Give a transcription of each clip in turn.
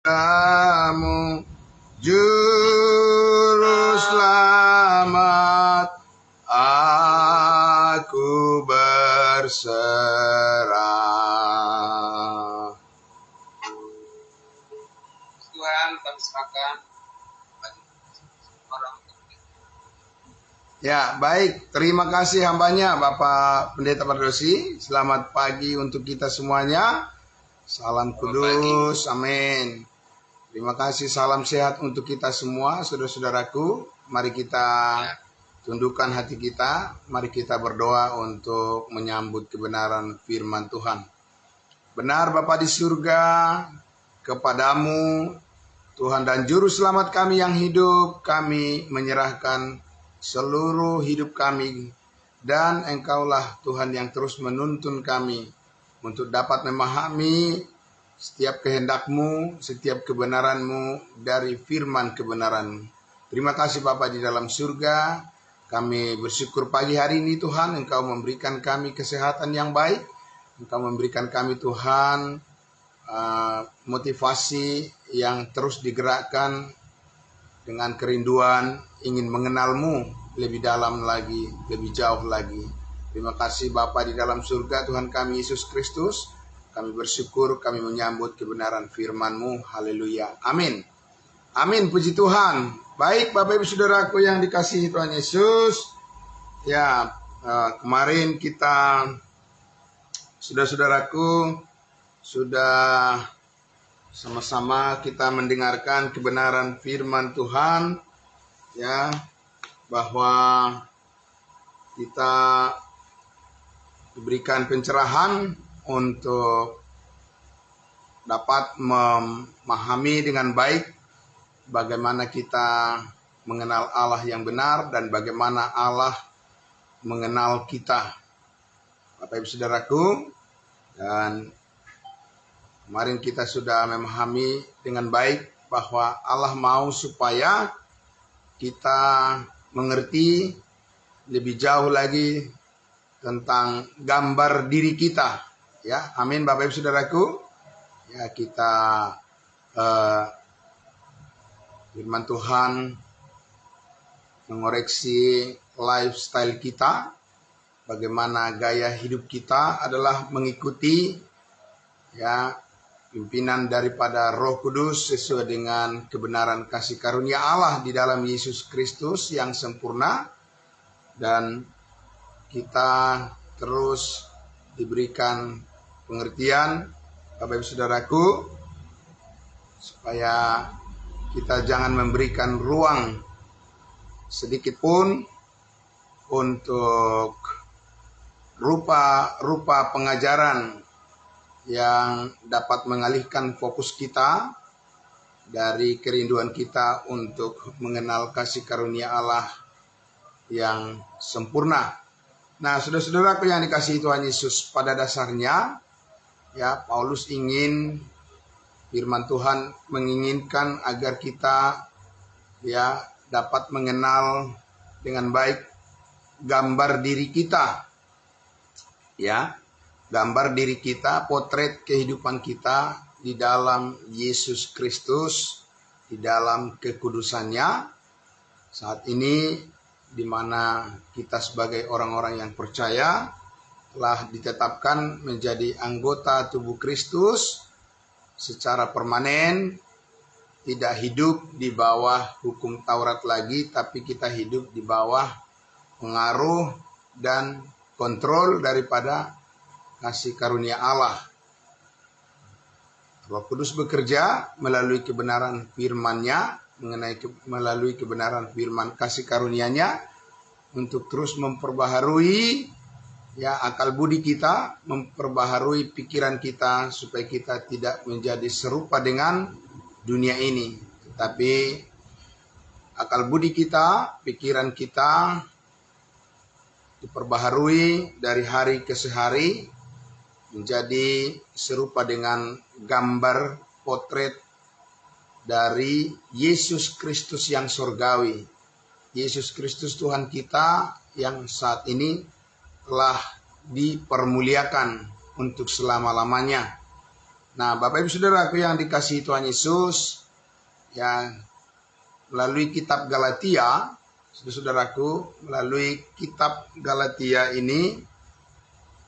Kamu Juru Selamat, aku berserah. Tuhan, kami serahkan orang. Ya, baik. Terima kasih hambanya Bapak Pendeta Pardosi. Selamat pagi untuk kita semuanya. Salam kudus, amin. Terima kasih, salam sehat untuk kita semua, saudara-saudaraku. Mari kita tundukkan hati kita, mari kita berdoa untuk menyambut kebenaran firman Tuhan. Benar Bapa di surga, kepadamu Tuhan dan Juru Selamat kami yang hidup, kami menyerahkan seluruh hidup kami, dan Engkaulah Tuhan yang terus menuntun kami untuk dapat memahami setiap kehendak-Mu, setiap kebenaran-Mu dari firman kebenaran-Mu. Terima kasih Bapa di dalam surga. Kami bersyukur pagi hari ini Tuhan, Engkau memberikan kami kesehatan yang baik. Engkau memberikan kami Tuhan motivasi yang terus digerakkan dengan kerinduan ingin mengenal-Mu lebih dalam lagi, lebih jauh lagi. Terima kasih Bapa di dalam surga, Tuhan kami Yesus Kristus. Kami bersyukur, kami menyambut kebenaran firman-Mu. Haleluya. Amin. Amin, puji Tuhan. Baik Bapak Ibu Saudaraku yang dikasihi Tuhan Yesus. Ya, kemarin kita, saudara-saudaraku, sudah sama-sama kita mendengarkan kebenaran firman Tuhan. Ya, bahwa kita diberikan pencerahan untuk dapat memahami dengan baik bagaimana kita mengenal Allah yang benar dan bagaimana Allah mengenal kita. Bapak Ibu Saudaraku, dan kemarin kita sudah memahami dengan baik bahwa Allah mau supaya kita mengerti lebih jauh lagi tentang gambar diri kita. Ya, amin Bapak Ibu Saudaraku. Ya, kita firman Tuhan mengoreksi lifestyle kita. Bagaimana gaya hidup kita adalah mengikuti ya pimpinan daripada Roh Kudus sesuai dengan kebenaran kasih karunia Allah di dalam Yesus Kristus yang sempurna. Dan kita terus diberikan pengertian Bapak Ibu Saudaraku supaya kita jangan memberikan ruang sedikit pun untuk rupa-rupa pengajaran yang dapat mengalihkan fokus kita dari kerinduan kita untuk mengenal kasih karunia Allah yang sempurna. Nah, saudara-saudaraku yang dikasihi Tuhan Yesus, pada dasarnya ya Paulus ingin, firman Tuhan menginginkan agar kita ya dapat mengenal dengan baik gambar diri kita. Ya, gambar diri kita, potret kehidupan kita di dalam Yesus Kristus, di dalam kekudusannya. Saat ini di mana kita sebagai orang-orang yang percaya telah ditetapkan menjadi anggota tubuh Kristus secara permanen, tidak hidup di bawah hukum Taurat lagi, tapi kita hidup di bawah pengaruh dan kontrol daripada kasih karunia Allah. Roh Kudus bekerja melalui kebenaran firman-Nya, melalui kebenaran firman kasih karunia-Nya untuk terus memperbaharui ya akal budi kita, memperbaharui pikiran kita supaya kita tidak menjadi serupa dengan dunia ini, tetapi akal budi kita, pikiran kita diperbaharui dari hari ke hari menjadi serupa dengan gambar potret dari Yesus Kristus yang surgawi. Yesus Kristus Tuhan kita yang saat ini telah dipermuliakan untuk selama-lamanya. Nah, Bapak Ibu Saudaraku yang dikasihi Tuhan Yesus, ya, melalui kitab Galatia, saudaraku, melalui kitab Galatia ini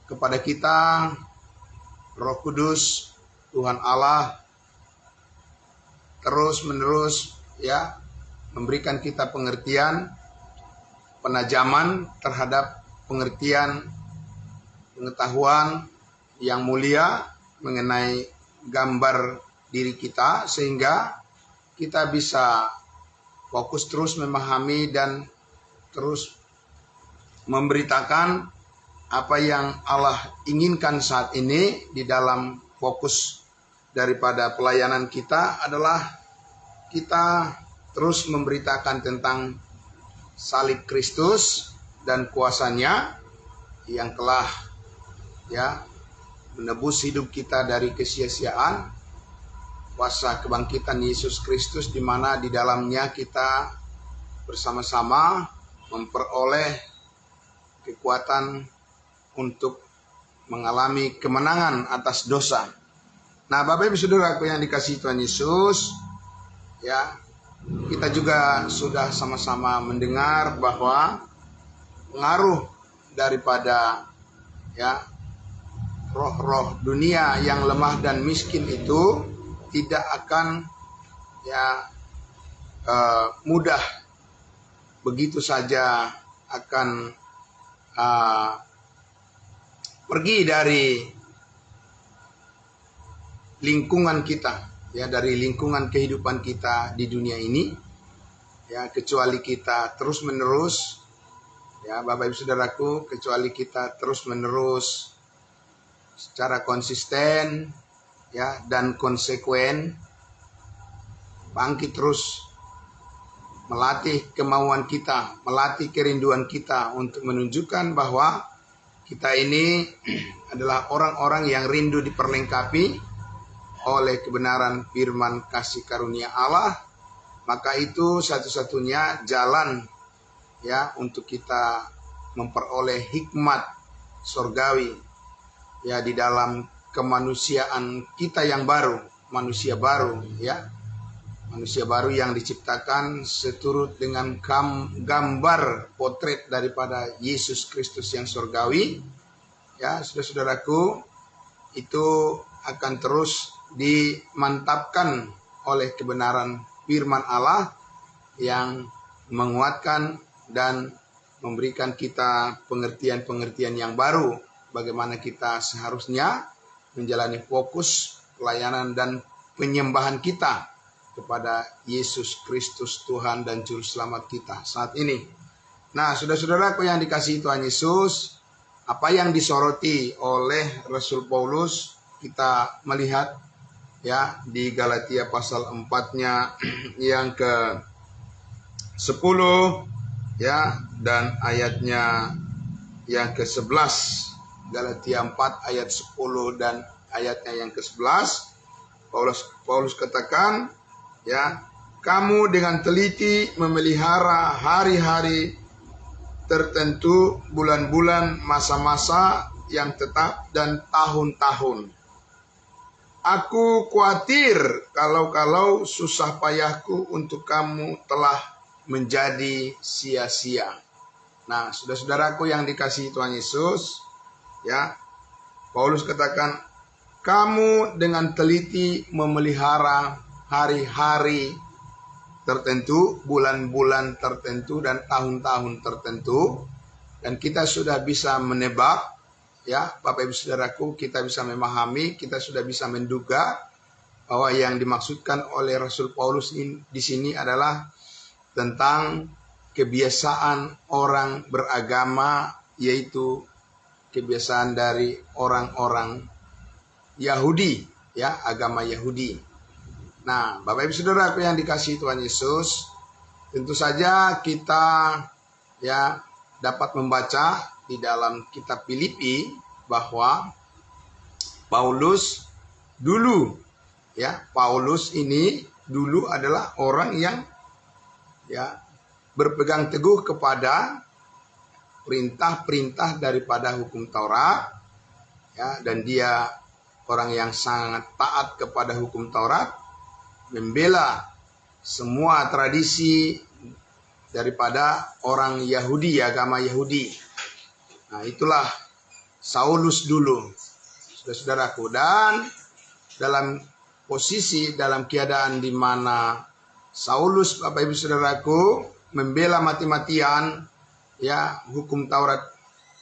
kepada kita Roh Kudus, Tuhan Allah terus menerus ya memberikan kita pengertian, penajaman terhadap pengertian pengetahuan yang mulia mengenai gambar diri kita, sehingga kita bisa fokus terus memahami dan terus memberitakan apa yang Allah inginkan saat ini. Di dalam fokus daripada pelayanan kita adalah kita terus memberitakan tentang salib Kristus dan kuasanya yang telah ya menebus hidup kita dari kesia-siaan, kuasa kebangkitan Yesus Kristus, di mana di dalamnya kita bersama-sama memperoleh kekuatan untuk mengalami kemenangan atas dosa. Nah, Bapak Ibu Saudaraku yang dikasihi Tuhan Yesus, ya, kita juga sudah sama-sama mendengar bahwa pengaruh daripada ya roh-roh dunia yang lemah dan miskin itu tidak akan ya mudah begitu saja akan pergi dari lingkungan kita, ya, dari lingkungan kehidupan kita di dunia ini, ya, kecuali kita terus menerus, ya, Bapak Ibu Saudaraku, kecuali kita terus menerus secara konsisten, ya, dan konsekuen bangkit terus melatih kemauan kita, melatih kerinduan kita untuk menunjukkan bahwa kita ini adalah orang-orang yang rindu diperlengkapi oleh kebenaran firman kasih karunia Allah. Maka itu satu-satunya jalan ya untuk kita memperoleh hikmat surgawi ya di dalam kemanusiaan kita yang baru, manusia baru ya. Manusia baru yang diciptakan seturut dengan gambar potret daripada Yesus Kristus yang surgawi. Ya, saudara-saudaraku, itu akan terus dimantapkan oleh kebenaran firman Allah yang menguatkan dan memberikan kita pengertian-pengertian yang baru bagaimana kita seharusnya menjalani fokus pelayanan dan penyembahan kita kepada Yesus Kristus Tuhan dan Juru Selamat kita saat ini. Nah, saudara-saudaraku yang dikasihi Tuhan Yesus, apa yang disoroti oleh Rasul Paulus kita melihat ya di Galatia pasal 4-nya yang ke-10 ya dan ayatnya yang ke-11. Galatia 4 ayat 10 dan ayatnya yang ke-11. Paulus katakan, ya, kamu dengan teliti memelihara hari-hari tertentu, bulan-bulan, masa-masa yang tetap dan tahun-tahun. Aku khawatir kalau susah payahku untuk kamu telah menjadi sia-sia. Nah, saudara-saudaraku yang dikasihi Tuhan Yesus, ya, Paulus katakan, kamu dengan teliti memelihara hari-hari tertentu, bulan-bulan tertentu, dan tahun-tahun tertentu. Dan kita sudah bisa menebak, ya, Bapak Ibu Saudaraku, kita bisa memahami, kita sudah bisa menduga bahwa yang dimaksudkan oleh Rasul Paulus di sini adalah tentang kebiasaan orang beragama, yaitu kebiasaan dari orang-orang Yahudi, ya, agama Yahudi. Nah, Bapak Ibu Saudaraku yang dikasihi Tuhan Yesus, tentu saja kita ya dapat membaca di dalam kitab Filipi bahwa Paulus dulu, ya, Paulus ini dulu adalah orang yang ya berpegang teguh kepada perintah-perintah daripada hukum Taurat, ya, dan dia orang yang sangat taat kepada hukum Taurat, membela semua tradisi daripada orang Yahudi, agama Yahudi. Nah, itulah Saulus dulu, saudara-saudaraku. Dan dalam posisi, dalam keadaan di mana Saulus, Bapak Ibu Saudaraku, membela mati-matian ya hukum Taurat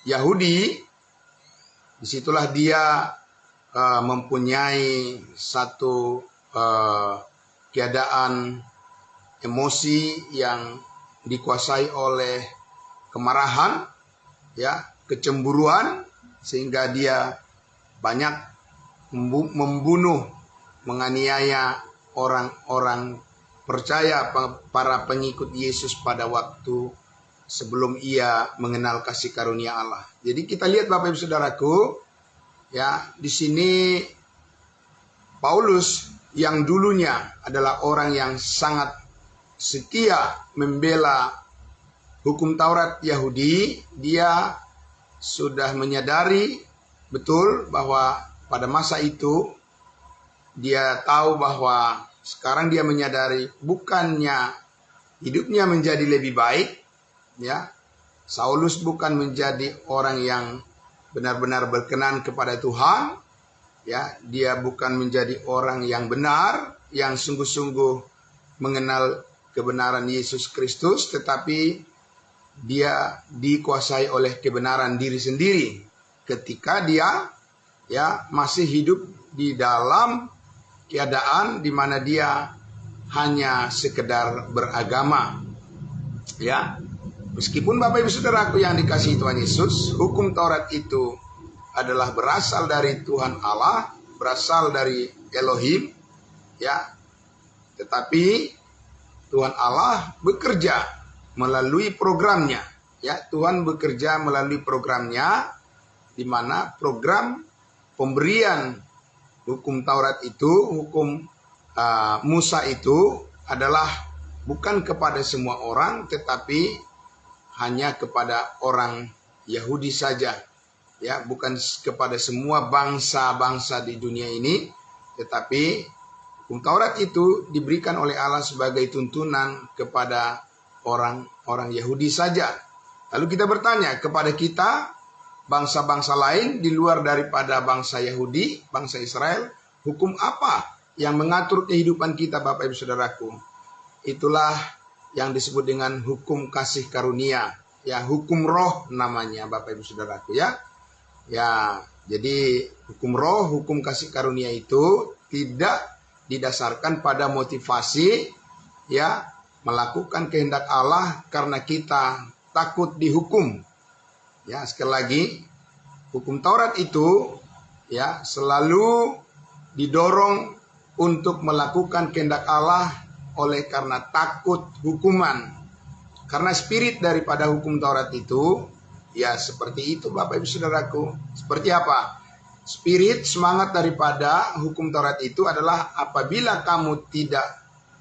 Yahudi, disitulah dia mempunyai satu keadaan emosi yang dikuasai oleh kemarahan, ya, kecemburuan, sehingga dia banyak membunuh, menganiaya orang-orang percaya, para pengikut Yesus pada waktu sebelum ia mengenal kasih karunia Allah. Jadi kita lihat Bapak Ibu Saudaraku, ya, di sini Paulus yang dulunya adalah orang yang sangat setia membela hukum Taurat Yahudi, dia sudah menyadari betul bahwa pada masa itu dia tahu bahwa sekarang dia menyadari bukannya hidupnya menjadi lebih baik, ya. Saulus bukan menjadi orang yang benar-benar berkenan kepada Tuhan, ya. Dia bukan menjadi orang yang benar, yang sungguh-sungguh mengenal kebenaran Yesus Kristus, tetapi dia dikuasai oleh kebenaran diri sendiri ketika dia, ya, masih hidup di dalam keadaan di mana dia hanya sekedar beragama, ya. Meskipun Bapak Ibu Saudaraku yang dikasihi Tuhan Yesus, hukum Taurat itu adalah berasal dari Tuhan Allah, berasal dari Elohim, ya. Tetapi Tuhan Allah bekerja melalui programnya, ya. Tuhan bekerja melalui programnya, di mana program pemberian hukum Taurat itu, hukum Musa itu adalah bukan kepada semua orang, tetapi hanya kepada orang Yahudi saja, ya, bukan kepada semua bangsa-bangsa di dunia ini, tetapi hukum Taurat itu diberikan oleh Allah sebagai tuntunan kepada orang-orang Yahudi saja. Lalu kita bertanya kepada kita, bangsa-bangsa lain di luar daripada bangsa Yahudi, bangsa Israel, hukum apa yang mengatur kehidupan kita, Bapak Ibu Saudaraku? Itulah yang disebut dengan hukum kasih karunia, ya, hukum roh namanya, Bapak Ibu Saudaraku, ya. Ya, jadi hukum roh, hukum kasih karunia itu tidak didasarkan pada motivasi, ya, melakukan kehendak Allah karena kita takut dihukum. Ya, sekali lagi, hukum Taurat itu, ya, selalu didorong untuk melakukan kehendak Allah oleh karena takut hukuman. Karena spirit daripada hukum Taurat itu, ya, seperti itu Bapak Ibu Saudaraku. Seperti apa? Spirit, semangat daripada hukum Taurat itu adalah apabila kamu tidak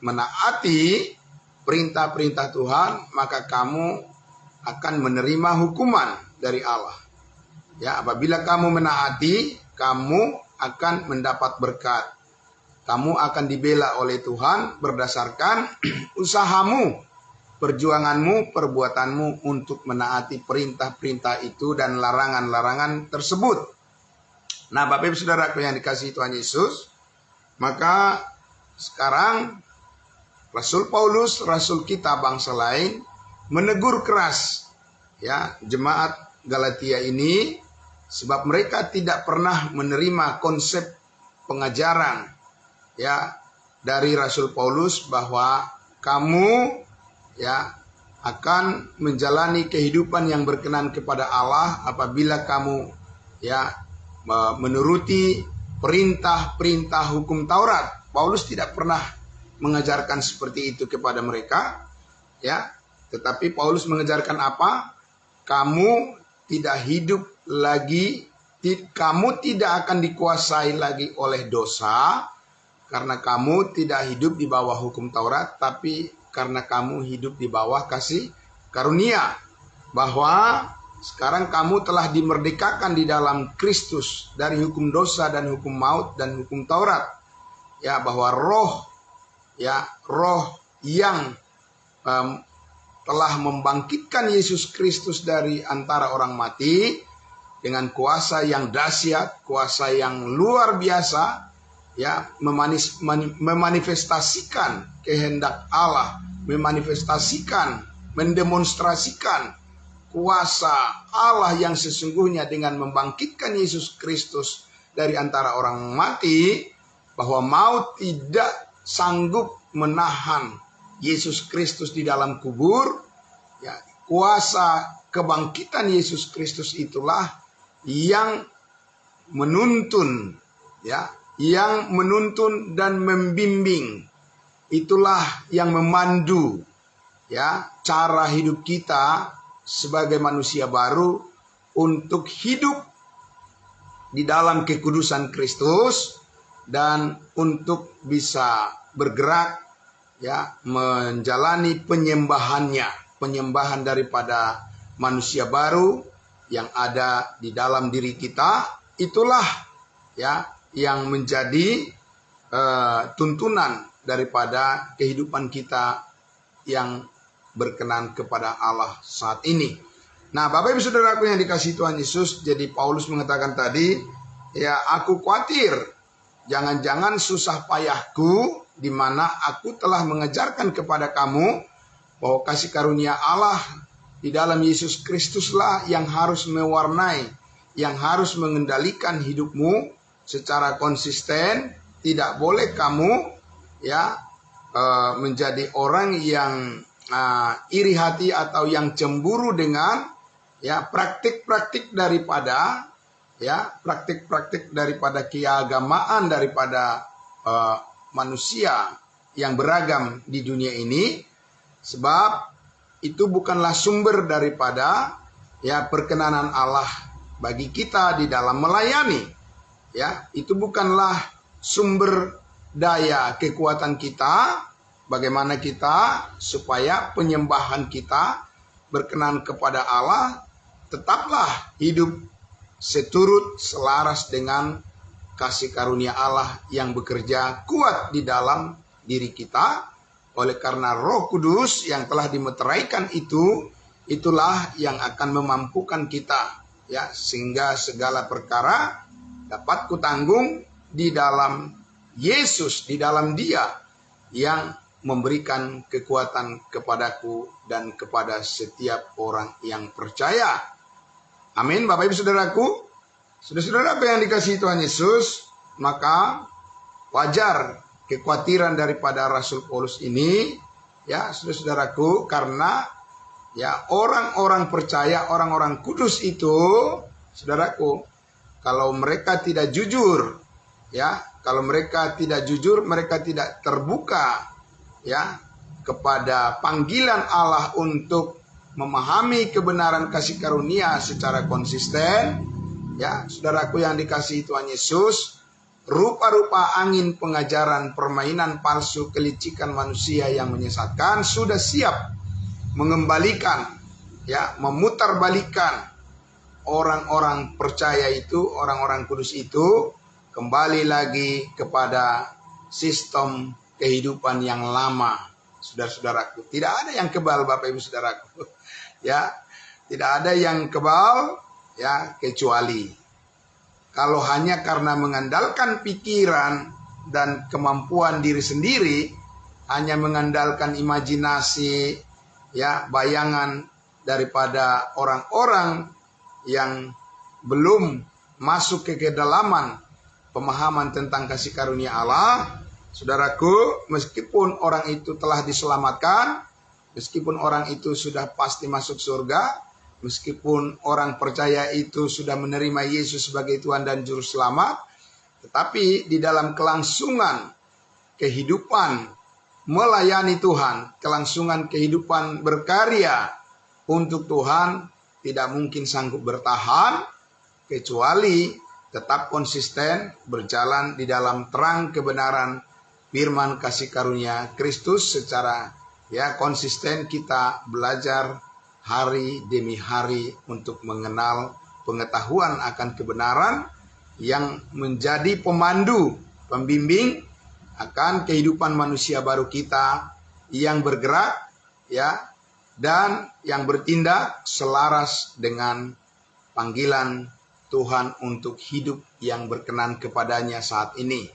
menaati perintah-perintah Tuhan, maka kamu akan menerima hukuman dari Allah. Ya, apabila kamu menaati, kamu akan mendapat berkat. Kamu akan dibela oleh Tuhan berdasarkan usahamu, perjuanganmu, perbuatanmu untuk menaati perintah-perintah itu dan larangan-larangan tersebut. Nah, Bapak Ibu Saudaraku yang dikasihi Tuhan Yesus, maka sekarang Rasul Paulus, rasul kita bangsa lain, menegur keras, ya, jemaat Galatia ini, sebab mereka tidak pernah menerima konsep pengajaran, ya, dari Rasul Paulus bahwa kamu, ya, akan menjalani kehidupan yang berkenan kepada Allah apabila kamu, ya, menuruti perintah-perintah hukum Taurat. Paulus tidak pernah mengajarkan seperti itu kepada mereka, ya. Tetapi Paulus mengajarkan apa? Kamu tidak hidup lagi, kamu tidak akan dikuasai lagi oleh dosa, karena kamu tidak hidup di bawah hukum Taurat, tapi karena kamu hidup di bawah kasih karunia. Bahwa Sekarang kamu telah dimerdekakan di dalam Kristus dari hukum dosa dan hukum maut dan hukum Taurat. Ya, bahwa roh yang telah membangkitkan Yesus Kristus dari antara orang mati dengan kuasa yang dahsyat, kuasa yang luar biasa, ya, memanifestasikan kehendak Allah, mendemonstrasikan kuasa Allah yang sesungguhnya dengan membangkitkan Yesus Kristus dari antara orang mati, bahwa maut tidak sanggup menahan Yesus Kristus di dalam kubur. Ya, kuasa kebangkitan Yesus Kristus itulah yang menuntun, ya, yang menuntun dan membimbing. Itulah yang memandu, ya, cara hidup kita sebagai manusia baru untuk hidup di dalam kekudusan Kristus dan untuk bisa bergerak, ya, menjalani penyembahan daripada manusia baru yang ada di dalam diri kita. Itulah, ya, yang menjadi tuntunan daripada kehidupan kita yang berkenan kepada Allah saat ini. Nah, Bapak Ibu Saudaraku yang dikasihi Tuhan Yesus, jadi Paulus mengatakan tadi, ya, aku khawatir jangan-jangan susah payahku di mana aku telah mengajarkan kepada kamu bahwa kasih karunia Allah di dalam Yesus Kristuslah yang harus mewarnai, yang harus mengendalikan hidupmu secara konsisten. Tidak boleh kamu, ya, menjadi orang yang iri hati atau yang cemburu dengan, ya, praktik-praktik daripada, ya, praktik-praktik daripada keagamaan daripada manusia yang beragam di dunia ini, sebab itu bukanlah sumber daripada, ya, perkenanan Allah bagi kita di dalam melayani. Ya, itu bukanlah sumber daya kekuatan kita. Bagaimana kita supaya penyembahan kita berkenan kepada Allah, tetaplah hidup seturut selaras dengan kasih karunia Allah yang bekerja kuat di dalam diri kita. Oleh karena Roh Kudus yang telah dimeteraikan itulah yang akan memampukan kita, ya, sehingga segala perkara dapat kutanggung di dalam Yesus, di dalam Dia yang memberikan kekuatan kepadaku dan kepada setiap orang yang percaya. Amin, Bapak Ibu Saudaraku. Saudara-saudaraku yang dikasihi Tuhan Yesus, maka wajar kekhawatiran daripada Rasul Paulus ini, ya, saudara-saudaraku, karena, ya, orang-orang percaya, orang-orang kudus itu, saudaraku, kalau mereka tidak jujur, ya, kalau mereka tidak jujur, mereka tidak terbuka, ya, kepada panggilan Allah untuk memahami kebenaran kasih karunia secara konsisten, ya, saudaraku yang dikasihi Tuhan Yesus, rupa-rupa angin pengajaran, permainan palsu, kelicikan manusia yang menyesatkan sudah siap mengembalikan, ya, memutarbalikan orang-orang percaya itu, orang-orang kudus itu kembali lagi kepada sistem kehidupan yang lama. Saudara-saudaraku, tidak ada yang kebal, Bapak Ibu Saudaraku. Ya, tidak ada yang kebal, ya, kecuali kalau hanya karena mengandalkan pikiran dan kemampuan diri sendiri, hanya mengandalkan imajinasi, ya, bayangan daripada orang-orang yang belum masuk ke kedalaman pemahaman tentang kasih karunia Allah. Saudaraku, meskipun orang itu telah diselamatkan, meskipun orang itu sudah pasti masuk surga, meskipun orang percaya itu sudah menerima Yesus sebagai Tuhan dan Juru Selamat, tetapi di dalam kelangsungan kehidupan melayani Tuhan, kelangsungan kehidupan berkarya untuk Tuhan, tidak mungkin sanggup bertahan, kecuali tetap konsisten berjalan di dalam terang kebenaran firman kasih karunia Kristus. Secara, ya, konsisten kita belajar hari demi hari untuk mengenal pengetahuan akan kebenaran yang menjadi pemandu, pembimbing akan kehidupan manusia baru kita yang bergerak ya dan yang bertindak selaras dengan panggilan Tuhan untuk hidup yang berkenan kepadanya saat ini.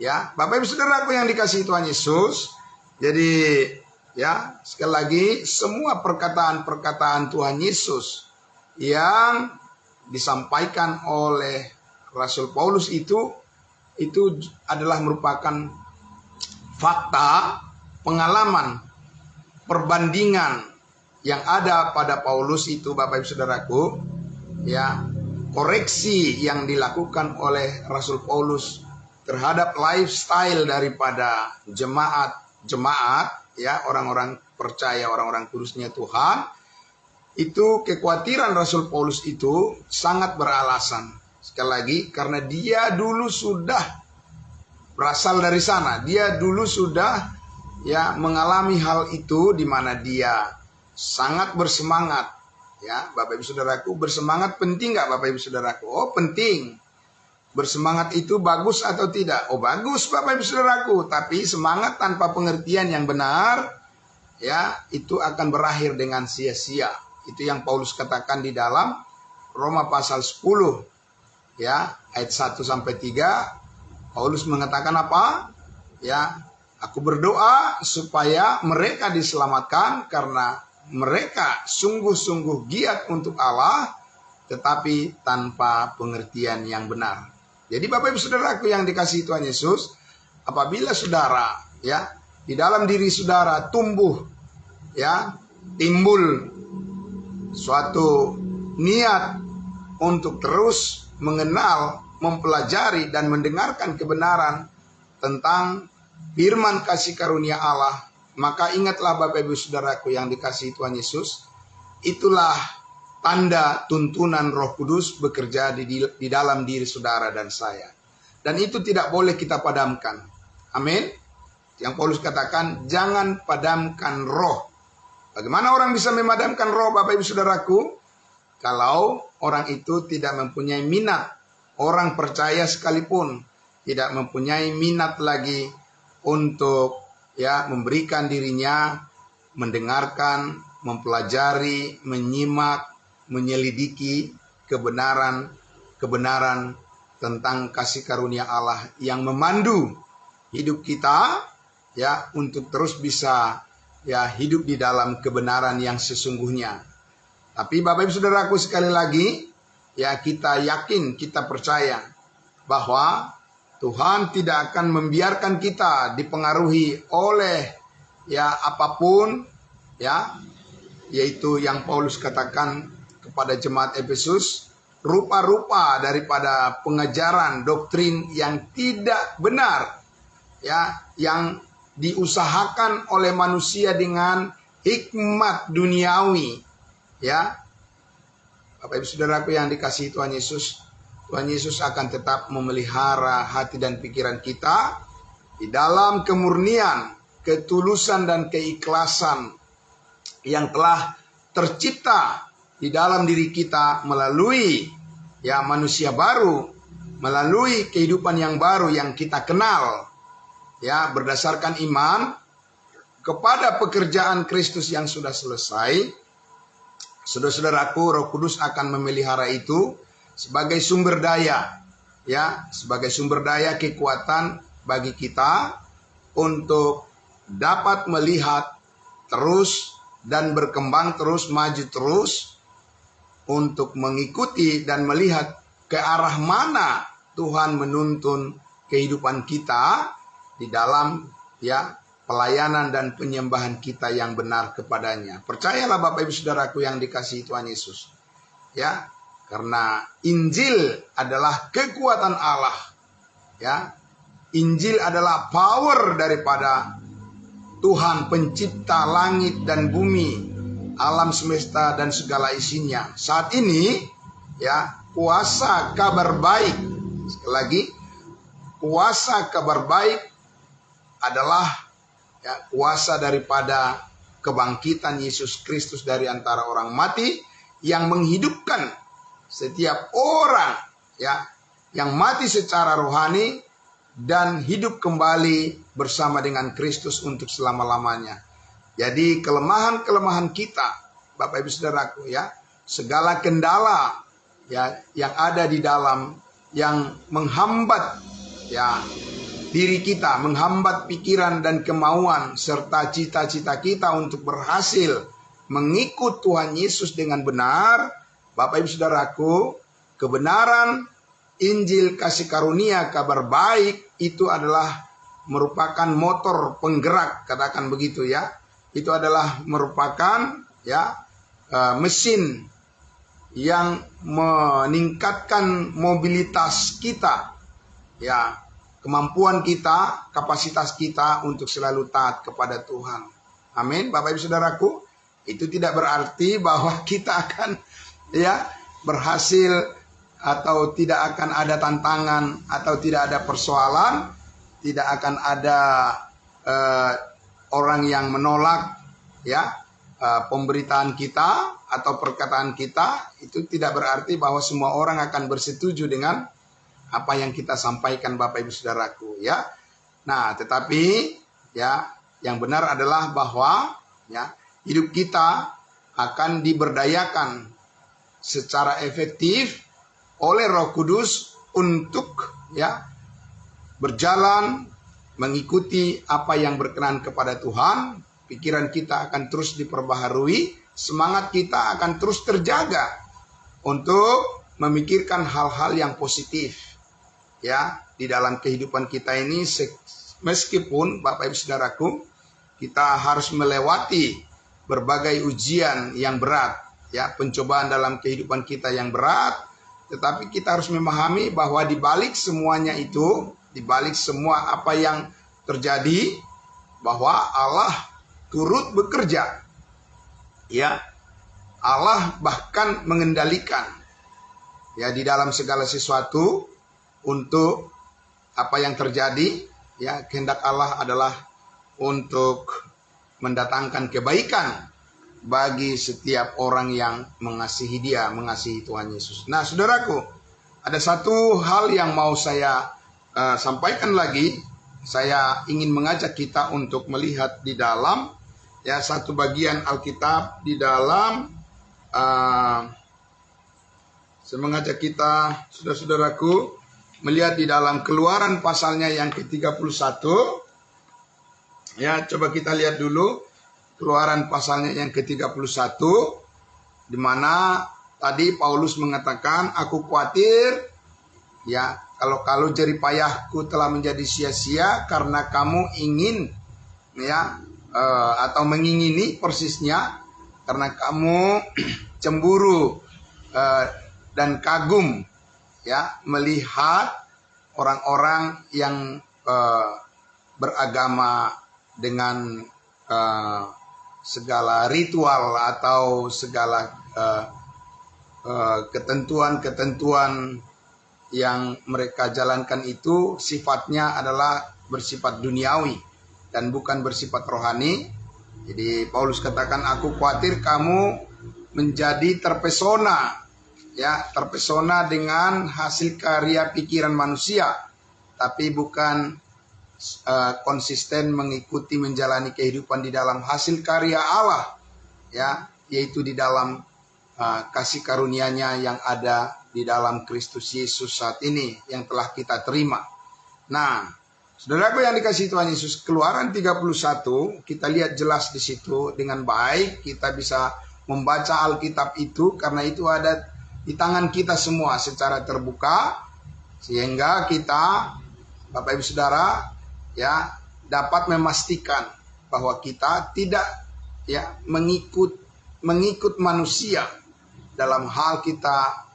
Ya, Bapak Ibu Saudaraku yang dikasihi Tuhan Yesus. Jadi ya, sekali lagi semua perkataan-perkataan Tuhan Yesus yang disampaikan oleh Rasul Paulus itu adalah merupakan fakta, pengalaman, perbandingan yang ada pada Paulus itu, Bapak Ibu Saudaraku, ya, koreksi yang dilakukan oleh Rasul Paulus terhadap lifestyle daripada jemaat ya, orang-orang percaya, orang-orang kudusnya Tuhan. Itu kekhawatiran Rasul Paulus itu sangat beralasan. Sekali lagi, karena dia dulu sudah berasal dari sana. Dia dulu sudah ya mengalami hal itu, di mana dia sangat bersemangat. Ya, Bapak Ibu Saudaraku, bersemangat penting nggak Bapak Ibu Saudaraku? Oh, penting. Bersemangat itu bagus atau tidak? Oh, bagus Bapak Ibu Saudaraku. Tapi semangat tanpa pengertian yang benar, ya, itu akan berakhir dengan sia-sia. Itu yang Paulus katakan di dalam Roma pasal 10, ya, ayat 1 sampai 3. Paulus mengatakan apa? Ya, aku berdoa supaya mereka diselamatkan karena mereka sungguh-sungguh giat untuk Allah, tetapi tanpa pengertian yang benar. Jadi Bapak Ibu Saudaraku yang dikasihi Tuhan Yesus, apabila saudara ya di dalam diri saudara tumbuh ya timbul suatu niat untuk terus mengenal, mempelajari dan mendengarkan kebenaran tentang firman kasih karunia Allah, maka ingatlah Bapak Ibu Saudaraku yang dikasihi Tuhan Yesus, itulah tanda tuntunan Roh Kudus bekerja di dalam diri saudara dan saya. Dan itu tidak boleh kita padamkan. Amin. Yang Paulus katakan, jangan padamkan roh. Bagaimana orang bisa memadamkan roh, Bapak Ibu Saudaraku? Kalau orang itu tidak mempunyai minat. Orang percaya sekalipun tidak mempunyai minat lagi untuk ya memberikan dirinya, mendengarkan, mempelajari, menyimak, menyelidiki kebenaran tentang kasih karunia Allah yang memandu hidup kita ya untuk terus bisa ya hidup di dalam kebenaran yang sesungguhnya. Tapi Bapak Ibu Saudaraku, sekali lagi ya, kita yakin, kita percaya bahwa Tuhan tidak akan membiarkan kita dipengaruhi oleh ya apapun ya, yaitu yang Paulus katakan kepada jemaat Efesus, rupa-rupa daripada pengajaran doktrin yang tidak benar ya, yang diusahakan oleh manusia dengan hikmat duniawi ya. Bapak Ibu Saudaraku yang dikasihi Tuhan Yesus, Tuhan Yesus akan tetap memelihara hati dan pikiran kita di dalam kemurnian, ketulusan dan keikhlasan yang telah tercipta di dalam diri kita melalui ya manusia baru, melalui kehidupan yang baru yang kita kenal ya berdasarkan iman kepada pekerjaan Kristus yang sudah selesai. Saudara-saudaraku, Roh Kudus akan memelihara itu sebagai sumber daya ya, sebagai sumber daya kekuatan bagi kita untuk dapat melihat terus dan berkembang terus, maju terus untuk mengikuti dan melihat ke arah mana Tuhan menuntun kehidupan kita di dalam ya pelayanan dan penyembahan kita yang benar kepadanya. Percayalah Bapak Ibu Saudaraku yang dikasihi Tuhan Yesus. Ya, karena Injil adalah kekuatan Allah. Ya. Injil adalah power daripada Tuhan pencipta langit dan bumi, alam semesta dan segala isinya. Saat ini ya, kuasa kabar baik. Sekali lagi, kuasa kabar baik adalah ya, kuasa daripada kebangkitan Yesus Kristus dari antara orang mati yang menghidupkan setiap orang ya yang mati secara rohani dan hidup kembali bersama dengan Kristus untuk selama-lamanya. Jadi kelemahan-kelemahan kita, Bapak Ibu Saudaraku ya, segala kendala ya yang ada di dalam yang menghambat ya diri kita, menghambat pikiran dan kemauan serta cita-cita kita untuk berhasil mengikut Tuhan Yesus dengan benar. Bapak Ibu Saudaraku, kebenaran Injil kasih karunia kabar baik itu adalah merupakan motor penggerak, katakan begitu ya. Itu adalah merupakan ya mesin yang meningkatkan mobilitas kita ya, kemampuan kita, kapasitas kita untuk selalu taat kepada Tuhan. Amin. Bapak Ibu Saudaraku, itu tidak berarti bahwa kita akan ya berhasil atau tidak akan ada tantangan atau tidak ada persoalan, tidak akan ada orang yang menolak ya pemberitaan kita atau perkataan kita. Itu tidak berarti bahwa semua orang akan bersetuju dengan apa yang kita sampaikan, Bapak Ibu Saudaraku ya. Nah, tetapi ya yang benar adalah bahwa ya hidup kita akan diberdayakan secara efektif oleh Roh Kudus untuk ya berjalan mengikuti apa yang berkenan kepada Tuhan. Pikiran kita akan terus diperbaharui, semangat kita akan terus terjaga untuk memikirkan hal-hal yang positif ya di dalam kehidupan kita ini. Meskipun Bapak Ibu Saudaraku, kita harus melewati berbagai ujian yang berat ya, pencobaan dalam kehidupan kita yang berat, tetapi kita harus memahami bahwa di balik semuanya itu, di balik semua apa yang terjadi, bahwa Allah turut bekerja. Ya, Allah bahkan mengendalikan ya di dalam segala sesuatu untuk apa yang terjadi. Ya, kehendak Allah adalah untuk mendatangkan kebaikan bagi setiap orang yang mengasihi Dia, mengasihi Tuhan Yesus. Nah, saudaraku, ada satu hal yang mau saya sampaikan lagi. Saya ingin mengajak kita untuk melihat di dalam ya satu bagian Alkitab di dalam saya mengajak kita, saudara-saudaraku, melihat di dalam Keluaran pasalnya yang ke-31. Ya, coba kita lihat dulu Keluaran pasalnya yang ke-31, di mana tadi Paulus mengatakan, aku khawatir ya kalau jerih payahku telah menjadi sia-sia karena kamu ingin ya atau mengingini persisnya, karena kamu cemburu dan kagum ya melihat orang-orang yang beragama dengan segala ritual atau segala ketentuan-ketentuan yang mereka jalankan itu sifatnya adalah bersifat duniawi dan bukan bersifat rohani. Jadi Paulus katakan, aku khawatir kamu menjadi terpesona ya, terpesona dengan hasil karya pikiran manusia, tapi bukan konsisten mengikuti menjalani kehidupan di dalam hasil karya Allah ya, yaitu di dalam kasih karunia-Nya yang ada di dalam Kristus Yesus saat ini yang telah kita terima. Nah, saudaraku yang dikasihi Tuhan Yesus, Keluaran 31 kita lihat jelas di situ dengan baik. Kita bisa membaca Alkitab itu karena itu ada di tangan kita semua secara terbuka, sehingga kita, Bapak Ibu Saudara, ya dapat memastikan bahwa kita tidak ya mengikut manusia dalam hal kita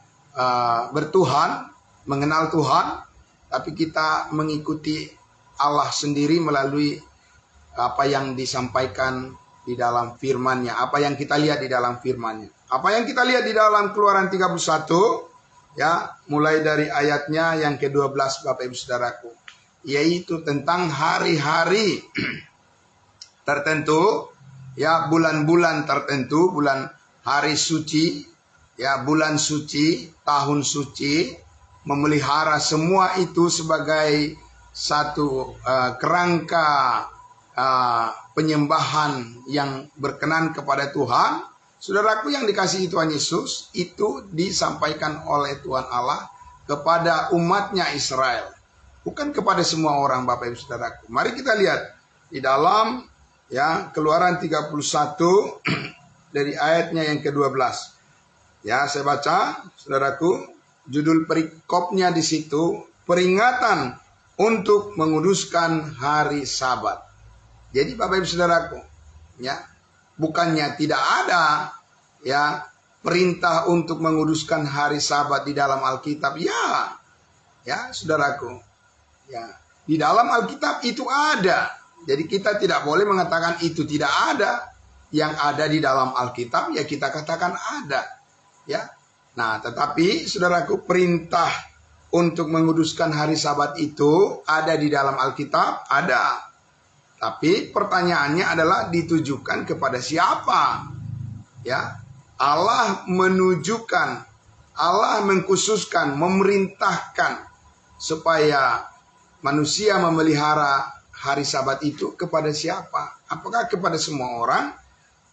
bertuhan, mengenal Tuhan, tapi kita mengikuti Allah sendiri melalui apa yang disampaikan di dalam firman-Nya, apa yang kita lihat di dalam firman-Nya. Apa yang kita lihat di dalam Keluaran 31 ya, mulai dari ayatnya yang ke-12 Bapak Ibu Saudaraku, yaitu tentang hari-hari tertentu ya bulan-bulan tertentu, bulan hari suci, ya bulan suci, tahun suci, memelihara semua itu sebagai satu kerangka penyembahan yang berkenan kepada Tuhan. Saudaraku yang dikasihi Tuhan Yesus, itu disampaikan oleh Tuhan Allah kepada umatnya Israel, bukan kepada semua orang, Bapak Ibu Saudaraku. Mari kita lihat di dalam ya Keluaran 31 dari ayatnya yang ke-12. Ya, saya baca, Saudaraku, judul perikopnya di situ, peringatan untuk menguduskan hari Sabat. Jadi Bapak Ibu Saudaraku, ya, bukannya tidak ada ya perintah untuk menguduskan hari Sabat di dalam Alkitab. Ya, Saudaraku. Ya, di dalam Alkitab itu ada. Jadi kita tidak boleh mengatakan itu tidak ada. Yang ada di dalam Alkitab ya kita katakan ada. Ya. Nah, tetapi Saudaraku, perintah untuk menguduskan hari Sabat itu ada di dalam Alkitab, ada. Tapi pertanyaannya adalah ditujukan kepada siapa? Ya, Allah menunjukkan, Allah mengkhususkan, memerintahkan supaya manusia memelihara hari Sabat itu kepada siapa? Apakah kepada semua orang?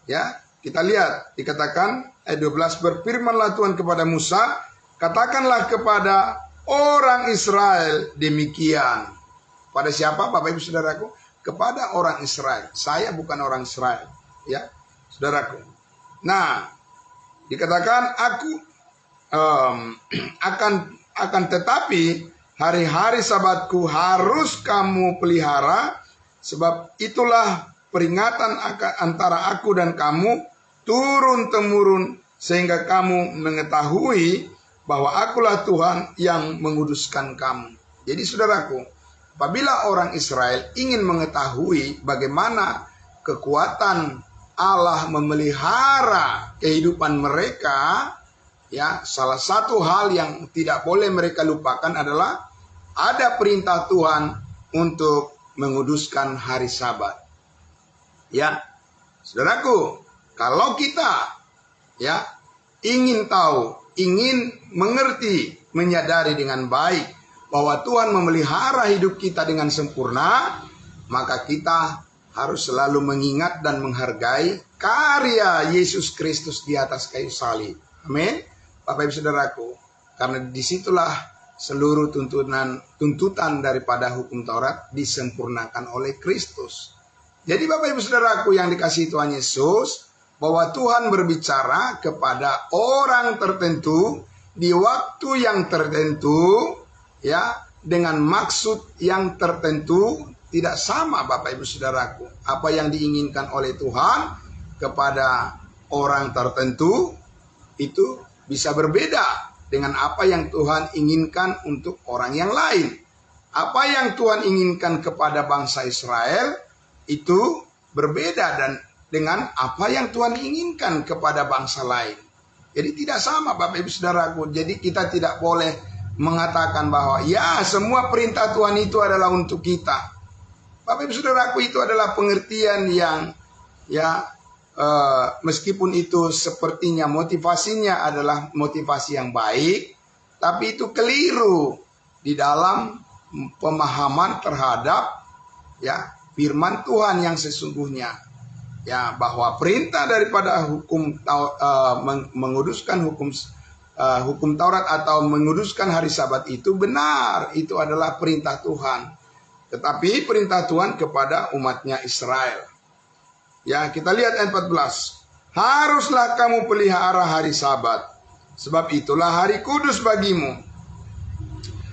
Ya, kita lihat dikatakan ayat 12, berfirmanlah Tuhan kepada Musa, katakanlah kepada orang Israel demikian. Pada siapa, Bapak Ibu Saudaraku? Kepada orang Israel. Saya bukan orang Israel, ya, Saudaraku. Nah, dikatakan aku akan tetapi hari-hari Sabatku harus kamu pelihara, sebab itulah peringatan antara aku dan kamu turun-temurun, sehingga kamu mengetahui bahwa akulah Tuhan yang menguduskan kamu. Jadi Saudaraku, apabila orang Israel ingin mengetahui bagaimana kekuatan Allah memelihara kehidupan mereka, ya, salah satu hal yang tidak boleh mereka lupakan adalah ada perintah Tuhan untuk menguduskan hari Sabat. Ya, Saudaraku, kalau kita ya ingin tahu, ingin mengerti, menyadari dengan baik bahwa Tuhan memelihara hidup kita dengan sempurna, maka kita harus selalu mengingat dan menghargai karya Yesus Kristus di atas kayu salib. Amin. Bapak Ibu Saudaraku, karena disitulah seluruh tuntutan daripada hukum Taurat disempurnakan oleh Kristus. Jadi Bapak Ibu Saudaraku yang dikasihi Tuhan Yesus, bahwa Tuhan berbicara kepada orang tertentu di waktu yang tertentu, ya, dengan maksud yang tertentu. Tidak sama Bapak Ibu Saudaraku. Apa yang diinginkan oleh Tuhan kepada orang tertentu itu bisa berbeda dengan apa yang Tuhan inginkan untuk orang yang lain. Apa yang Tuhan inginkan kepada bangsa Israel itu berbeda dan dengan apa yang Tuhan inginkan kepada bangsa lain. Jadi tidak sama Bapak Ibu Saudaraku. Jadi kita tidak boleh mengatakan bahwa ya semua perintah Tuhan itu adalah untuk kita. Bapak Ibu Saudaraku, itu adalah pengertian yang ya meskipun itu sepertinya motivasinya adalah motivasi yang baik, tapi itu keliru di dalam pemahaman terhadap ya firman Tuhan yang sesungguhnya. Ya, bahwa perintah daripada menguduskan hukum Taurat atau menguduskan hari Sabat itu benar, itu adalah perintah Tuhan. Tetapi perintah Tuhan kepada umatnya Israel. Ya, kita lihat ayat 14. Haruslah kamu pelihara hari Sabat, sebab itulah hari kudus bagimu.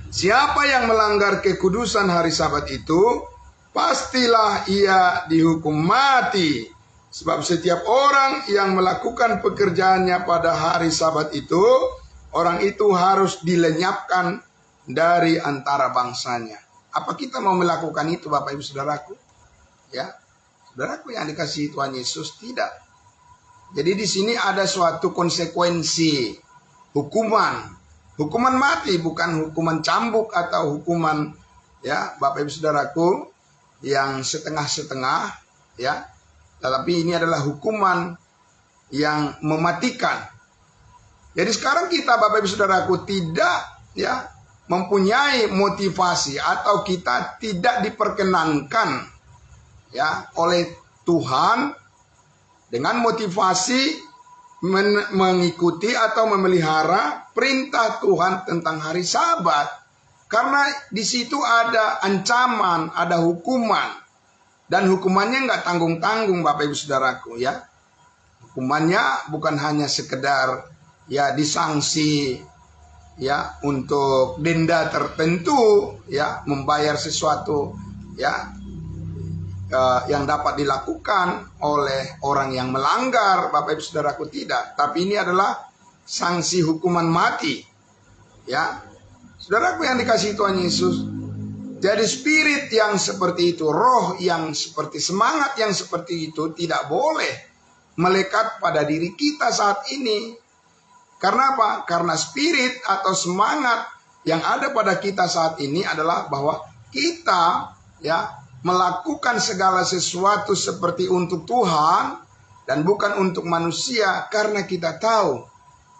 Siapa yang melanggar kekudusan hari Sabat itu, pastilah ia dihukum mati. Sebab setiap orang yang melakukan pekerjaannya pada hari Sabat itu, orang itu harus dilenyapkan dari antara bangsanya. Apa kita mau melakukan itu Bapak Ibu Saudaraku? Ya, Saudaraku yang dikasihi Tuhan Yesus, tidak. Jadi di sini ada suatu konsekuensi hukuman. Hukuman mati, bukan hukuman cambuk atau hukuman ya Bapak Ibu Saudaraku yang setengah-setengah ya. tetapi ini adalah hukuman yang mematikan. Jadi sekarang kita, Bapak Ibu Saudaraku, tidak mempunyai motivasi, atau kita tidak diperkenankan oleh Tuhan dengan motivasi mengikuti atau memelihara perintah Tuhan tentang hari Sabat, karena di situ ada ancaman, ada hukuman, dan hukumannya nggak tanggung-tanggung, Bapak Ibu Saudaraku ya. Hukumannya bukan hanya sekedar disanksi untuk denda tertentu, membayar sesuatu yang dapat dilakukan oleh orang yang melanggar, Bapak Ibu Saudaraku, tidak. Tapi ini adalah sanksi hukuman mati. Saudaraku yang dikasihi Tuhan Yesus, jadi spirit yang seperti itu, roh yang seperti, semangat yang seperti itu tidak boleh melekat pada diri kita saat ini. Karena apa? Karena spirit atau semangat yang ada pada kita saat ini adalah bahwa kita melakukan segala sesuatu seperti untuk Tuhan dan bukan untuk manusia, karena kita tahu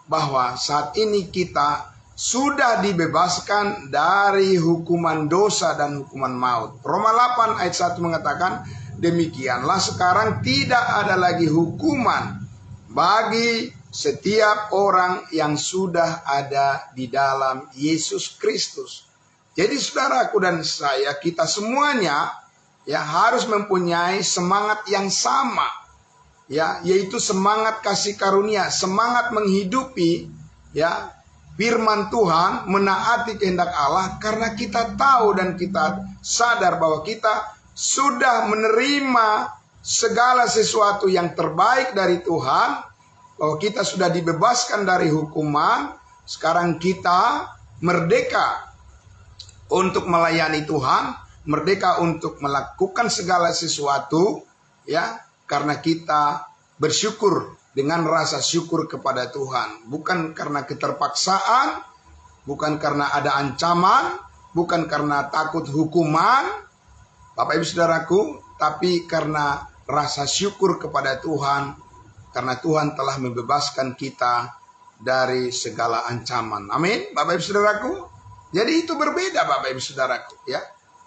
bahwa saat ini kita sudah dibebaskan dari hukuman dosa dan hukuman maut. Roma 8 ayat 1 mengatakan, demikianlah sekarang tidak ada lagi hukuman bagi setiap orang yang sudah ada di dalam Yesus Kristus. Jadi saudaraku dan saya, kita semuanya harus mempunyai semangat yang sama, yaitu semangat kasih karunia, semangat menghidupi firman Tuhan, menaati kehendak Allah, karena kita tahu dan kita sadar bahwa kita sudah menerima segala sesuatu yang terbaik dari Tuhan, bahwa kita sudah dibebaskan dari hukuman. Sekarang kita merdeka untuk melayani Tuhan, merdeka untuk melakukan segala sesuatu, karena kita bersyukur dengan rasa syukur kepada Tuhan, bukan karena keterpaksaan, bukan karena ada ancaman, bukan karena takut hukuman, Bapak Ibu Saudaraku, tapi karena rasa syukur kepada Tuhan, karena Tuhan telah membebaskan kita dari segala ancaman. Amin, Bapak Ibu Saudaraku. Jadi itu berbeda, Bapak Ibu Saudaraku,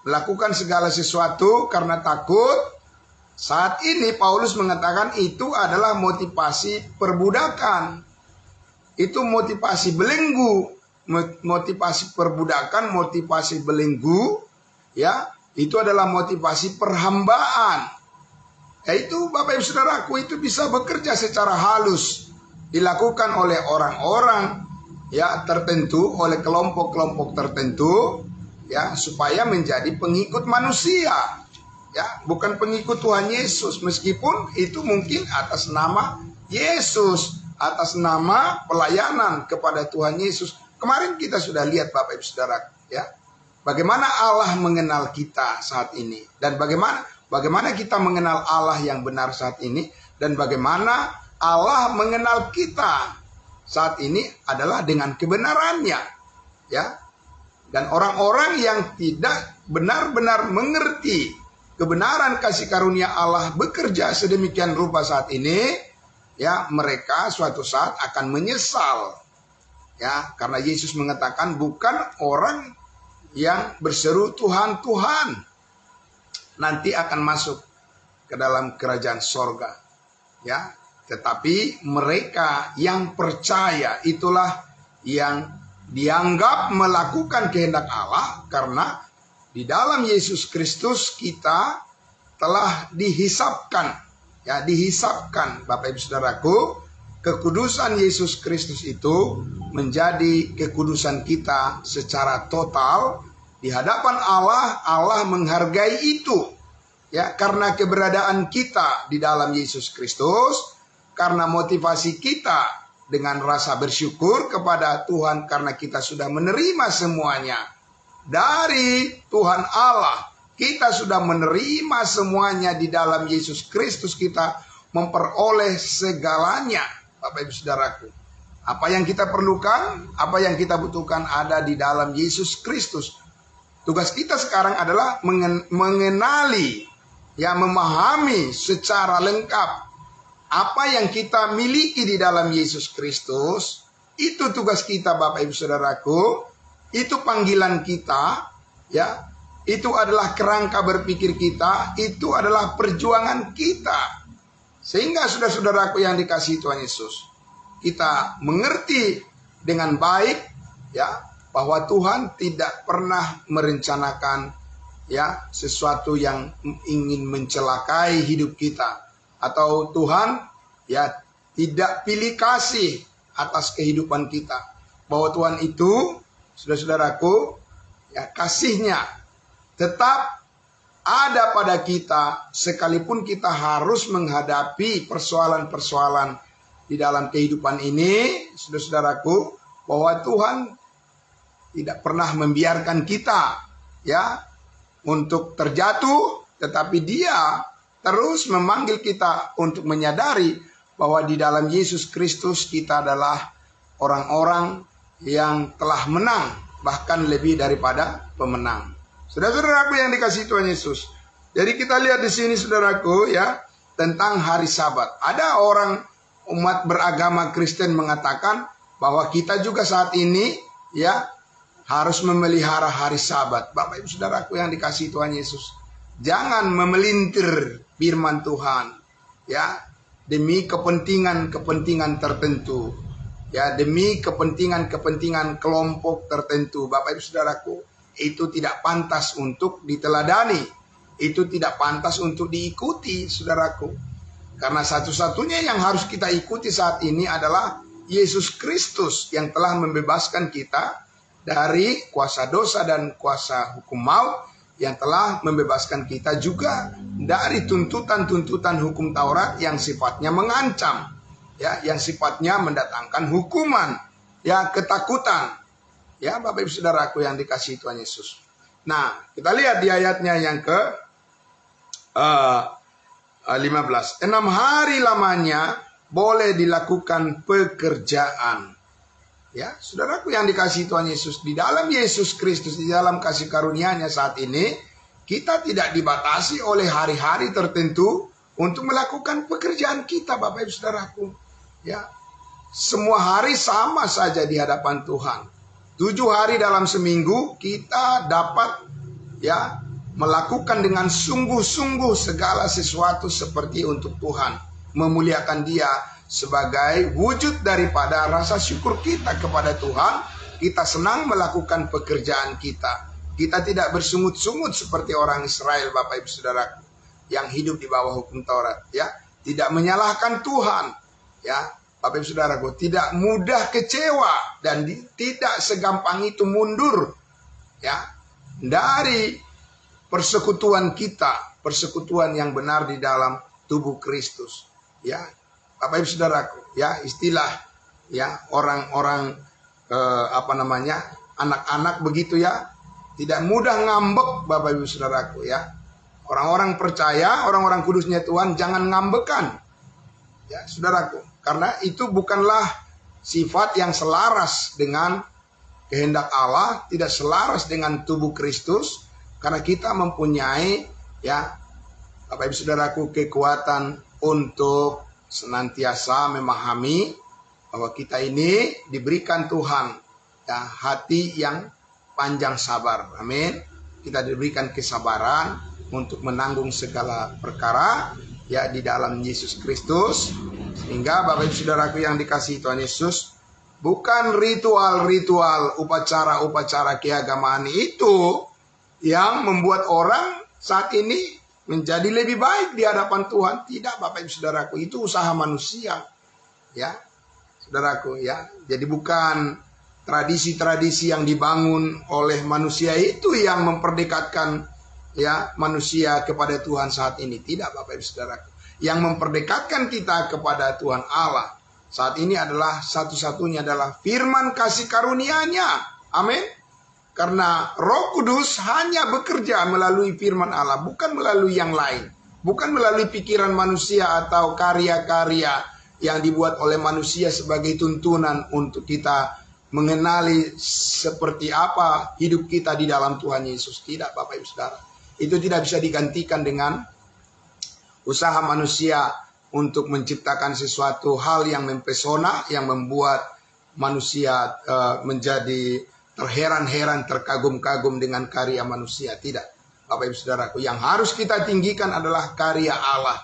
melakukan segala sesuatu karena takut. Saat ini Paulus mengatakan itu adalah motivasi perbudakan. Itu motivasi belenggu, motivasi perbudakan, motivasi belenggu, itu adalah motivasi perhambaan. Itu Bapak Ibu Saudaraku, itu bisa bekerja secara halus, dilakukan oleh orang-orang tertentu, oleh kelompok-kelompok tertentu, supaya menjadi pengikut manusia, bukan pengikut Tuhan Yesus, meskipun itu mungkin atas nama Yesus, atas nama pelayanan kepada Tuhan Yesus. Kemarin kita sudah lihat, Bapak Ibu Saudara, bagaimana Allah mengenal kita saat ini, dan bagaimana kita mengenal Allah yang benar saat ini, dan bagaimana Allah mengenal kita saat ini adalah dengan kebenarannya, Dan orang-orang yang tidak benar-benar mengerti kebenaran kasih karunia Allah bekerja sedemikian rupa saat ini, mereka suatu saat akan menyesal, karena Yesus mengatakan bukan orang yang berseru Tuhan, Tuhan nanti akan masuk ke dalam kerajaan sorga, tetapi mereka yang percaya itulah yang dianggap melakukan kehendak Allah, karena di dalam Yesus Kristus kita telah dihisapkan, dihisapkan, Bapak Ibu Saudaraku. Kekudusan Yesus Kristus itu menjadi kekudusan kita secara total di hadapan Allah. Allah menghargai itu, karena keberadaan kita di dalam Yesus Kristus, karena motivasi kita dengan rasa bersyukur kepada Tuhan, karena kita sudah menerima semuanya dari Tuhan Allah. Kita sudah menerima semuanya di dalam Yesus Kristus. Kita memperoleh segalanya, Bapak Ibu Saudaraku. Apa yang kita perlukan, apa yang kita butuhkan ada di dalam Yesus Kristus. Tugas kita sekarang adalah mengenali ya memahami secara lengkap apa yang kita miliki di dalam Yesus Kristus. Itu tugas kita Bapak Ibu Saudaraku, itu panggilan kita, ya. Itu adalah kerangka berpikir kita, itu adalah perjuangan kita. Sehingga saudara-saudaraku yang dikasihi Tuhan Yesus, kita mengerti dengan baik, ya, bahwa Tuhan tidak pernah merencanakan, ya, sesuatu yang ingin mencelakai hidup kita, atau Tuhan, ya, tidak pilih kasih atas kehidupan kita. Bahwa Tuhan itu, saudara-saudaraku, ya, kasihnya tetap ada pada kita, sekalipun kita harus menghadapi persoalan-persoalan di dalam kehidupan ini, saudara-saudaraku, bahwa Tuhan tidak pernah membiarkan kita, ya, untuk terjatuh, tetapi Dia terus memanggil kita untuk menyadari bahwa di dalam Yesus Kristus kita adalah orang-orang yang telah menang, bahkan lebih daripada pemenang. Saudara-saudaraku yang dikasihi Tuhan Yesus. Jadi kita lihat di sini saudaraku, ya, tentang hari Sabat. Ada orang umat beragama Kristen mengatakan bahwa kita juga saat ini, ya, harus memelihara hari Sabat. Bapak Ibu Saudaraku yang dikasihi Tuhan Yesus, jangan memelintir firman Tuhan, ya, demi kepentingan-kepentingan tertentu, ya, demi kepentingan-kepentingan kelompok tertentu. Bapak Ibu Saudaraku, itu tidak pantas untuk diteladani, itu tidak pantas untuk diikuti, saudaraku. Karena satu-satunya yang harus kita ikuti saat ini adalah Yesus Kristus yang telah membebaskan kita dari kuasa dosa dan kuasa hukum maut, yang telah membebaskan kita juga dari tuntutan-tuntutan hukum Taurat yang sifatnya mengancam, ya, yang sifatnya mendatangkan hukuman, ya, ketakutan. Ya, Bapak Ibu Saudaraku yang dikasihi Tuhan Yesus. Nah, kita lihat di ayatnya yang ke 15. 6 hari lamanya boleh dilakukan pekerjaan. Ya, saudaraku yang dikasihi Tuhan Yesus, di dalam Yesus Kristus, di dalam kasih karunia-Nya saat ini, kita tidak dibatasi oleh hari-hari tertentu untuk melakukan pekerjaan kita, Bapak Ibu Saudaraku. Ya, semua hari sama saja di hadapan Tuhan. 7 hari dalam seminggu kita dapat, ya, melakukan dengan sungguh-sungguh segala sesuatu seperti untuk Tuhan, memuliakan Dia sebagai wujud daripada rasa syukur kita kepada Tuhan. Kita senang melakukan pekerjaan kita. Kita tidak bersungut-sungut seperti orang Israel, Bapak Ibu Saudara, yang hidup di bawah hukum Taurat, ya, tidak menyalahkan Tuhan, ya. Bapak Ibu Saudaraku, tidak mudah kecewa dan tidak segampang itu mundur, ya, dari persekutuan kita, persekutuan yang benar di dalam tubuh Kristus, ya. Bapak Ibu Saudaraku, ya, istilah, ya, orang-orang anak-anak begitu, ya, tidak mudah ngambek, Bapak Ibu Saudaraku, ya. Orang-orang percaya, orang-orang kudusnya Tuhan jangan ngambekan, ya, saudaraku. Karena itu bukanlah sifat yang selaras dengan kehendak Allah, tidak selaras dengan tubuh Kristus. Karena kita mempunyai, ya, Bapak Ibu Saudaraku, kekuatan untuk senantiasa memahami bahwa kita ini diberikan Tuhan, ya, hati yang panjang sabar. Amin. Kita diberikan kesabaran untuk menanggung segala perkara, ya, di dalam Yesus Kristus. Sehingga Bapak Ibu Saudaraku yang dikasihi Tuhan Yesus, bukan ritual-ritual, upacara-upacara keagamaan itu yang membuat orang saat ini menjadi lebih baik di hadapan Tuhan. Tidak, Bapak Ibu Saudaraku, itu usaha manusia, ya, saudaraku, ya. Jadi bukan tradisi-tradisi yang dibangun oleh manusia itu yang memperdekatkan, ya, manusia kepada Tuhan saat ini. Tidak, Bapak Ibu Saudaraku. Yang memperdekatkan kita kepada Tuhan Allah saat ini adalah satu-satunya adalah firman kasih karunia-Nya. Amin. Karena Roh Kudus hanya bekerja melalui firman Allah, bukan melalui yang lain. Bukan melalui pikiran manusia atau karya-karya yang dibuat oleh manusia sebagai tuntunan untuk kita mengenali seperti apa hidup kita di dalam Tuhan Yesus. Tidak, Bapak Ibu Saudara. Itu tidak bisa digantikan dengan usaha manusia untuk menciptakan sesuatu hal yang mempesona, yang membuat manusia menjadi terheran-heran, terkagum-kagum dengan karya manusia. Tidak, Bapak Ibu Saudaraku, yang harus kita tinggikan adalah karya Allah,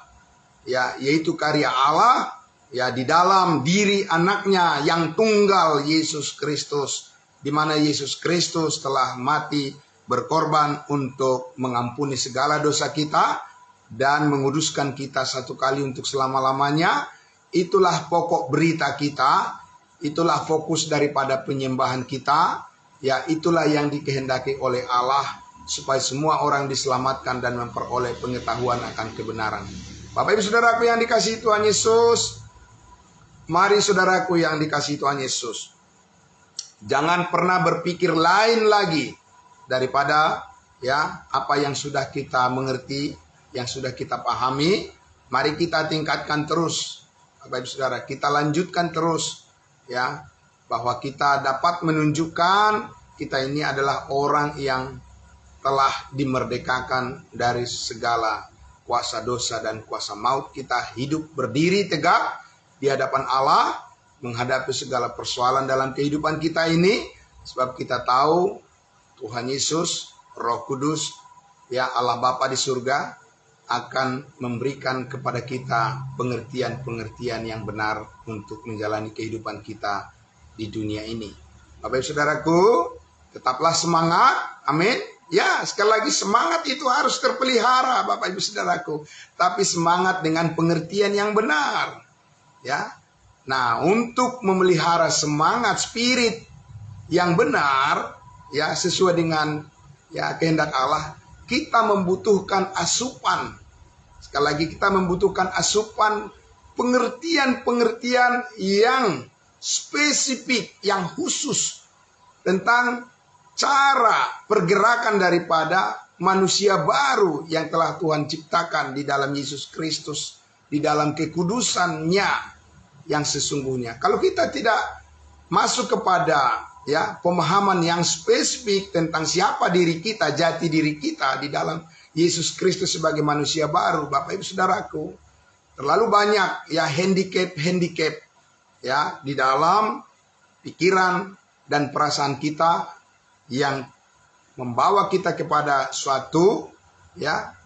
ya, yaitu karya Allah, ya, di dalam diri anaknya yang tunggal, Yesus Kristus, di mana Yesus Kristus telah mati berkorban untuk mengampuni segala dosa kita dan menguduskan kita satu kali untuk selama-lamanya. Itulah pokok berita kita, itulah fokus daripada penyembahan kita, ya, itulah yang dikehendaki oleh Allah supaya semua orang diselamatkan dan memperoleh pengetahuan akan kebenaran. Bapak Ibu Saudaraku yang dikasihi Tuhan Yesus, mari saudaraku yang dikasihi Tuhan Yesus, jangan pernah berpikir lain lagi daripada, ya, apa yang sudah kita mengerti, yang sudah kita pahami. Mari kita tingkatkan terus, Bapak Ibu Saudara, kita lanjutkan terus, ya, bahwa kita dapat menunjukkan kita ini adalah orang yang telah dimerdekakan dari segala kuasa dosa dan kuasa maut. Kita hidup berdiri tegak di hadapan Allah, menghadapi segala persoalan dalam kehidupan kita ini, sebab kita tahu Tuhan Yesus, Roh Kudus, ya, Allah Bapa di surga akan memberikan kepada kita pengertian-pengertian yang benar untuk menjalani kehidupan kita di dunia ini. Bapak Ibu Saudaraku, tetaplah semangat. Amin. Ya, sekali lagi, semangat itu harus terpelihara, Bapak Ibu Saudaraku. Tapi semangat dengan pengertian yang benar. Ya. Nah, untuk memelihara semangat spirit yang benar, ya, sesuai dengan, ya, kehendak Allah, kita membutuhkan asupan. Sekali lagi, kita membutuhkan asupan pengertian-pengertian yang spesifik, yang khusus tentang cara pergerakan daripada manusia baru yang telah Tuhan ciptakan di dalam Yesus Kristus, di dalam kekudusannya yang sesungguhnya. Kalau kita tidak masuk kepada, ya, pemahaman yang spesifik tentang siapa diri kita, jati diri kita di dalam Yesus Kristus sebagai manusia baru, Bapak Ibu Saudaraku, terlalu banyak, ya, handicap, ya, di dalam pikiran dan perasaan kita yang membawa kita kepada suatu, ya,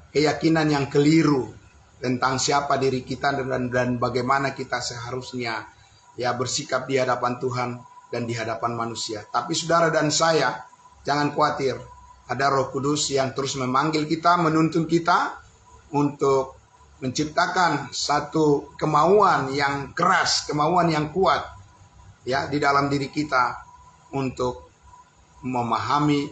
keyakinan yang keliru tentang siapa diri kita dan bagaimana kita seharusnya, ya, bersikap di hadapan Tuhan dan di hadapan manusia. Tapi saudara dan saya, jangan khawatir. Ada Roh Kudus yang terus memanggil kita, menuntun kita untuk menciptakan satu kemauan yang keras, kemauan yang kuat, ya, di dalam diri kita untuk memahami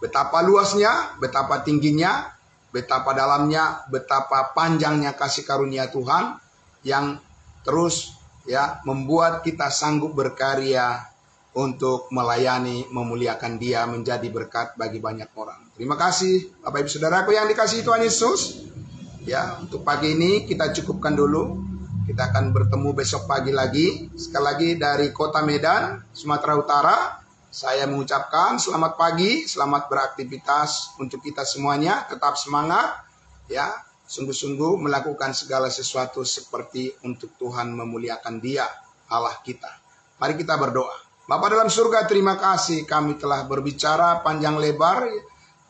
betapa luasnya, betapa tingginya, betapa dalamnya, betapa panjangnya kasih karunia Tuhan yang terus, ya, membuat kita sanggup berkarya untuk melayani, memuliakan Dia, menjadi berkat bagi banyak orang. Terima kasih Bapak Ibu Saudaraku yang dikasihi Tuhan Yesus. Ya, untuk pagi ini kita cukupkan dulu. Kita akan bertemu besok pagi lagi. Sekali lagi dari Kota Medan, Sumatera Utara, saya mengucapkan selamat pagi, selamat beraktivitas untuk kita semuanya. Tetap semangat, ya, sungguh-sungguh melakukan segala sesuatu seperti untuk Tuhan memuliakan Dia, Allah kita. Mari kita berdoa. Bapa dalam surga, terima kasih kami telah berbicara panjang lebar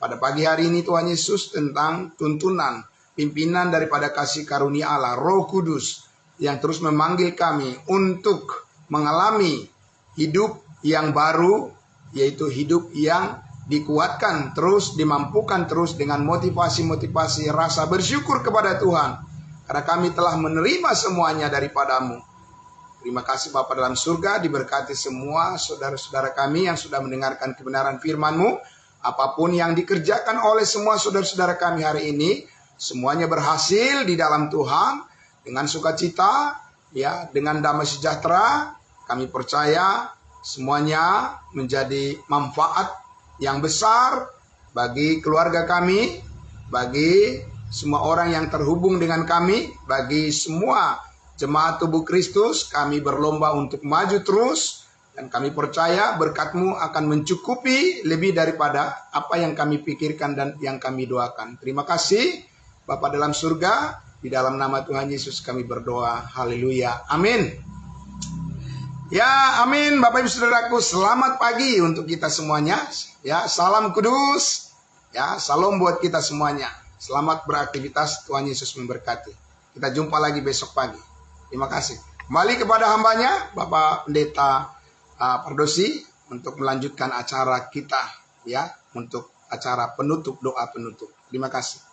pada pagi hari ini Tuhan Yesus tentang tuntunan, pimpinan daripada kasih karunia Allah, Roh Kudus yang terus memanggil kami untuk mengalami hidup yang baru, yaitu hidup yang dikuatkan terus, dimampukan terus dengan motivasi-motivasi rasa bersyukur kepada Tuhan. Karena kami telah menerima semuanya daripada-Mu. Terima kasih Bapa dalam surga, diberkati semua saudara-saudara kami yang sudah mendengarkan kebenaran firman-Mu. Apapun yang dikerjakan oleh semua saudara-saudara kami hari ini, semuanya berhasil di dalam Tuhan, dengan sukacita, ya, dengan damai sejahtera. Kami percaya semuanya menjadi manfaat yang besar bagi keluarga kami, bagi semua orang yang terhubung dengan kami, bagi semua jemaat tubuh Kristus. Kami berlomba untuk maju terus, dan kami percaya berkat-Mu akan mencukupi lebih daripada apa yang kami pikirkan dan yang kami doakan. Terima kasih. Bapa dalam surga, di dalam nama Tuhan Yesus kami berdoa. Haleluya. Amin. Ya, amin. Bapak Ibu Saudaraku, selamat pagi untuk kita semuanya. Ya, salam kudus. Ya, salam buat kita semuanya. Selamat beraktivitas, Tuhan Yesus memberkati. Kita jumpa lagi besok pagi. Terima kasih. Kembali kepada hambanya, Bapak Pendeta Pardosi, untuk melanjutkan acara kita, ya, untuk acara penutup, doa penutup. Terima kasih.